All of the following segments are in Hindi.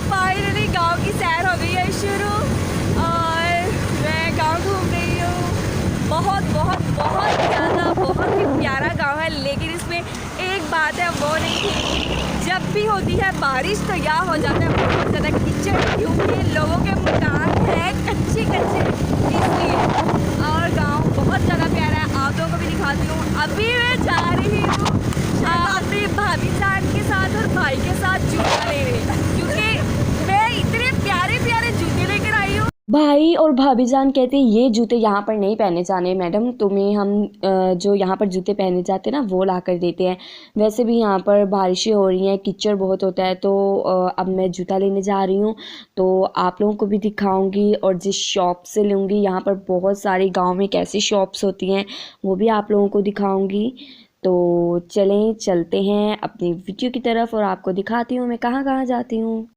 फाइनली गांव की सैर हो गई है शुरू और मैं गांव घूम रही हूँ। बहुत बहुत बहुत ज़्यादा बहुत ही प्यारा गांव है, लेकिन इसमें एक बात है वो नहीं थी, जब भी होती है बारिश तो यहाँ हो जाता है बहुत ज़्यादा कीचड़, क्योंकि लोगों के मकान है कच्चे कच्चे इसलिए। और गांव बहुत ज़्यादा प्यारा है, आप लोगों को भी दिखाती हूँ। अभी मैं जा रही हूँ अपनी भाभी जान के साथ और भाई के साथ जूता लेने, क्योंकि मैं इतने प्यारे प्यारे जूते लेकर आई हूँ। भाई और भाभी जान कहते हैं ये जूते यहाँ पर नहीं पहने जाने मैडम, तुम्हें हम जो यहाँ पर जूते पहने जाते हैं ना वो ला कर देते हैं। वैसे भी यहाँ पर बारिशें हो रही हैं, कीचड़ बहुत होता है, तो अब मैं जूता लेने जा रही हूँ, तो आप लोगों को भी दिखाऊंगी और जिस शॉप से लूँगी, यहाँ पर बहुत सारी गाँव में कैसी शॉप्स होती हैं वो भी आप लोगों को दिखाऊँगी। तो चलें चलते हैं अपनी वीडियो की तरफ और आपको दिखाती हूँ मैं कहाँ कहाँ जाती हूँ।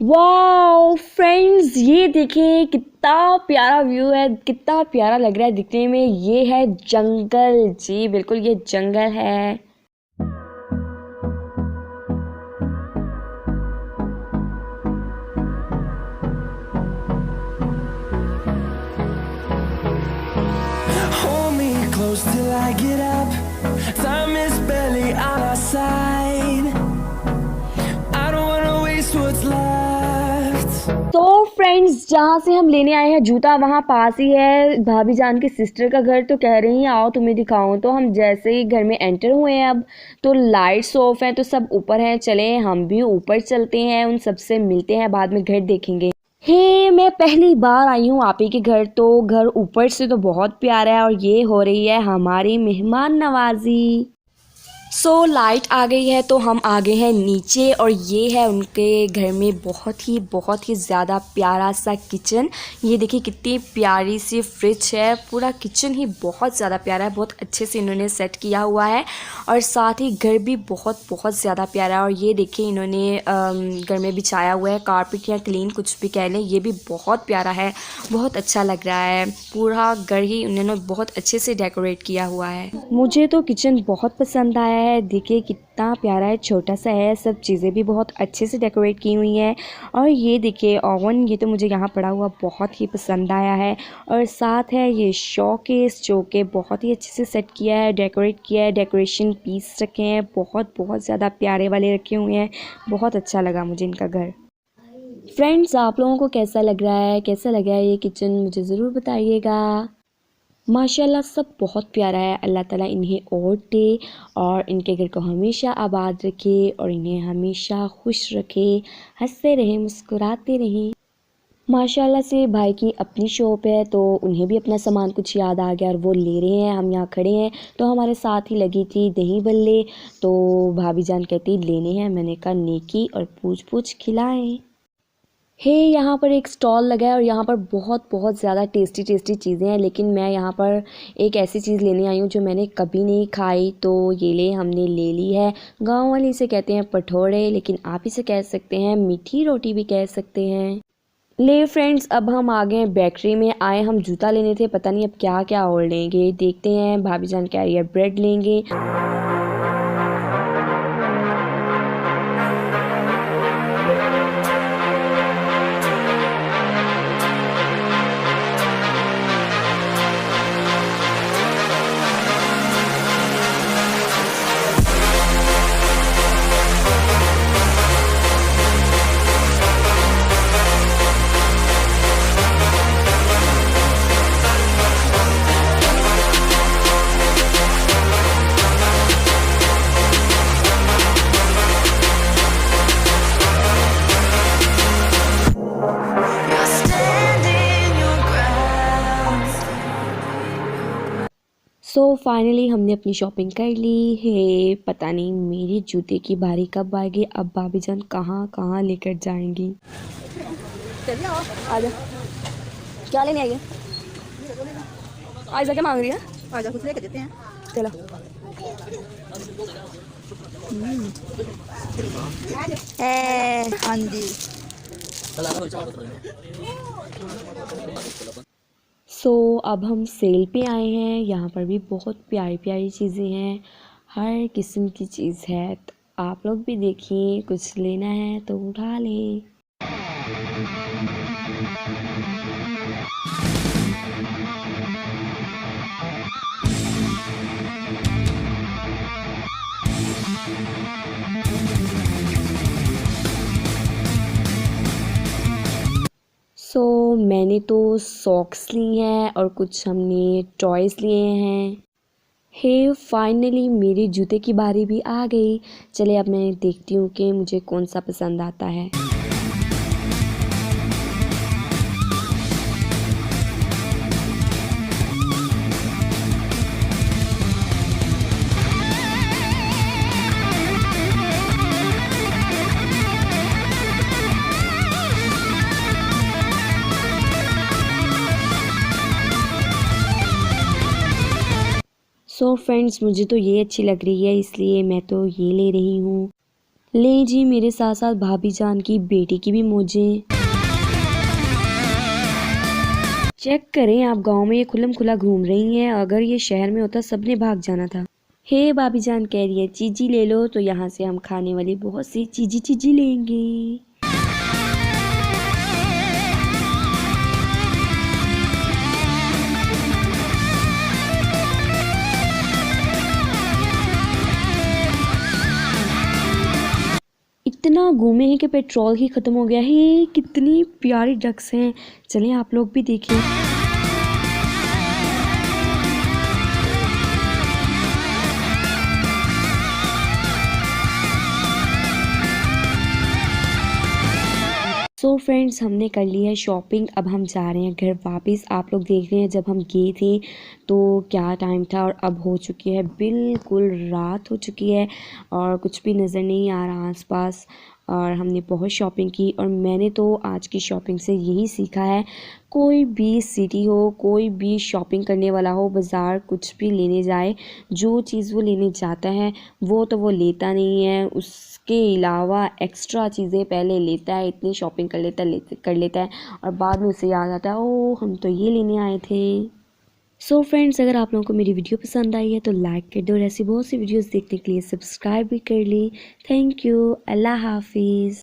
वाओ फ्रेंड्स, ये देखें कितना प्यारा व्यू है, कितना प्यारा लग रहा है दिखने में। ये है जंगल, जी बिल्कुल ये जंगल है। Hold me close till I get up. Time is barely on our side. I don't wanna waste what's left. तो फ्रेंड्स, जहाँ से हम लेने आए हैं जूता वहाँ पास ही है भाभी जान की सिस्टर का घर, तो कह रही हैं आओ तुम्हें दिखाऊं। तो हम जैसे ही घर में एंटर हुए हैं अब तो लाइट्स ऑफ हैं, तो सब ऊपर हैं, चले हम भी ऊपर चलते हैं, उन सबसे मिलते हैं, बाद में घर देखेंगे। मैं पहली बार आई हूँ आप ही के घर, तो घर ऊपर से तो बहुत प्यारा है और ये हो रही है हमारी मेहमान नवाजी। लाइट आ गई है तो हम आ गए हैं नीचे और ये है उनके घर में बहुत ही ज़्यादा प्यारा सा किचन। ये देखिए कितनी प्यारी सी फ्रिज है, पूरा किचन ही बहुत ज़्यादा प्यारा है, बहुत अच्छे से इन्होंने सेट किया हुआ है और साथ ही घर भी बहुत ज़्यादा प्यारा है। और ये देखिए इन्होंने घर में बिछाया हुआ है कारपेट या क्लीन कुछ भी कह लें, ये भी बहुत प्यारा है, बहुत अच्छा लग रहा है। पूरा घर ही उन्होंने बहुत अच्छे से डेकोरेट किया हुआ है। मुझे तो किचन बहुत पसंद आया है, देखिए कितना प्यारा है, छोटा सा है, सब चीज़ें भी बहुत अच्छे से डेकोरेट की हुई हैं। और ये देखिए ओवन, ये तो मुझे यहाँ पड़ा हुआ बहुत ही पसंद आया है। और साथ है ये शोकेस जो कि बहुत ही अच्छे से सेट किया है, डेकोरेट किया है, डेकोरेशन पीस रखे हैं, बहुत ज़्यादा प्यारे वाले रखे हुए हैं, बहुत अच्छा लगा मुझे इनका घर। फ्रेंड्स, आप लोगों को कैसा लग रहा है, कैसा लगा है ये किचन, मुझे ज़रूर बताइएगा। माशाल्लाह सब बहुत प्यारा है, अल्लाह ताला इन्हें और दे और इनके घर को हमेशा आबाद रखे और इन्हें हमेशा खुश रखे, हंसते रहें, मुस्कुराते रहें। माशाल्लाह से भाई की अपनी शॉप है, तो उन्हें भी अपना सामान कुछ याद आ गया और वो ले रहे हैं। हम यहाँ खड़े हैं तो हमारे साथ ही लगी थी दही बल्ले, तो भाभी जान कहती लेने हैं, मैंने कहा नेकी और पूछ खिलाएँ। यहाँ पर एक स्टॉल लगा है और यहाँ पर बहुत ज़्यादा टेस्टी चीज़ें हैं, लेकिन मैं यहाँ पर एक ऐसी चीज़ लेने आई हूँ जो मैंने कभी नहीं खाई, तो ये हमने ले ली है। गांव वाले इसे कहते हैं पठौड़े, लेकिन आप इसे कह सकते हैं मीठी रोटी भी कह सकते हैं। ले फ्रेंड्स, अब हम आ गए हैं बेकरी में, आए हम जूता लेने थे, पता नहीं अब क्या क्या और लेंगे, देखते हैं। भाभी जान कह रही है ब्रेड लेंगे। फाइनली हमने अपनी शॉपिंग कर ली है। पता नहीं मेरी जूते की बारी कब आएगी, अब भाभी जान कहाँ लेकर जाएंगी। चलिए आजा, क्या लेने आई है? आजा क्या मांग रही है? आजा कुछ लेकर देते हैं, चलो। हाँ जी। अब हम सेल पे आए हैं। यहाँ पर भी बहुत प्यारी प्यारी चीज़ें हैं, हर किस्म की चीज़ है। तो आप लोग भी देखिए, कुछ लेना है तो उठा लें। मैंने तो सॉक्स ली हैं और कुछ हमने टॉयज़ लिए हैं। हे फाइनली मेरे जूते की बारी भी आ गई। चले अब मैं देखती हूँ कि मुझे कौन सा पसंद आता है। फ्रेंड्स, मुझे तो ये अच्छी लग रही है, इसलिए मैं तो ये ले रही हूँ। ले जी, मेरे साथ साथ भाभी जान की बेटी की भी मोजें। चेक करें, आप गांव में ये खुल्लम खुला घूम रही हैं। अगर ये शहर में होता सबने भाग जाना था। हे भाभी जान कह रही है चीजी ले लो, तो यहाँ से हम खाने वाली बहुत सी चीजी लेंगे। इतना घूमे हैं कि पेट्रोल ही ख़त्म हो गया है। कितनी प्यारी डक्स हैं, चलें आप लोग भी देखिए। फ्रेंड्स, हमने कर ली है शॉपिंग। अब हम जा रहे हैं घर वापस। आप लोग देख रहे हैं जब हम गए थे तो क्या टाइम था, और अब हो चुकी है बिल्कुल रात हो चुकी है और कुछ भी नज़र नहीं आ रहा आसपास। और हमने बहुत शॉपिंग की, और मैंने तो आज की शॉपिंग से यही सीखा है, कोई भी सिटी हो, कोई भी शॉपिंग करने वाला हो, बाज़ार कुछ भी लेने जाए, जो चीज़ वो लेने जाता है वो तो वो लेता नहीं है, उसके अलावा एक्स्ट्रा चीज़ें पहले लेता है। इतनी शॉपिंग कर लेता है और बाद में उसे याद आता है, ओह हम तो ये लेने आए थे। फ्रेंड्स, अगर आप लोगों को मेरी वीडियो पसंद आई है तो लाइक कर दो, और ऐसी बहुत सी वीडियोस देखने के लिए सब्सक्राइब भी कर ली। Thank you. अल्लाह हाफिज़।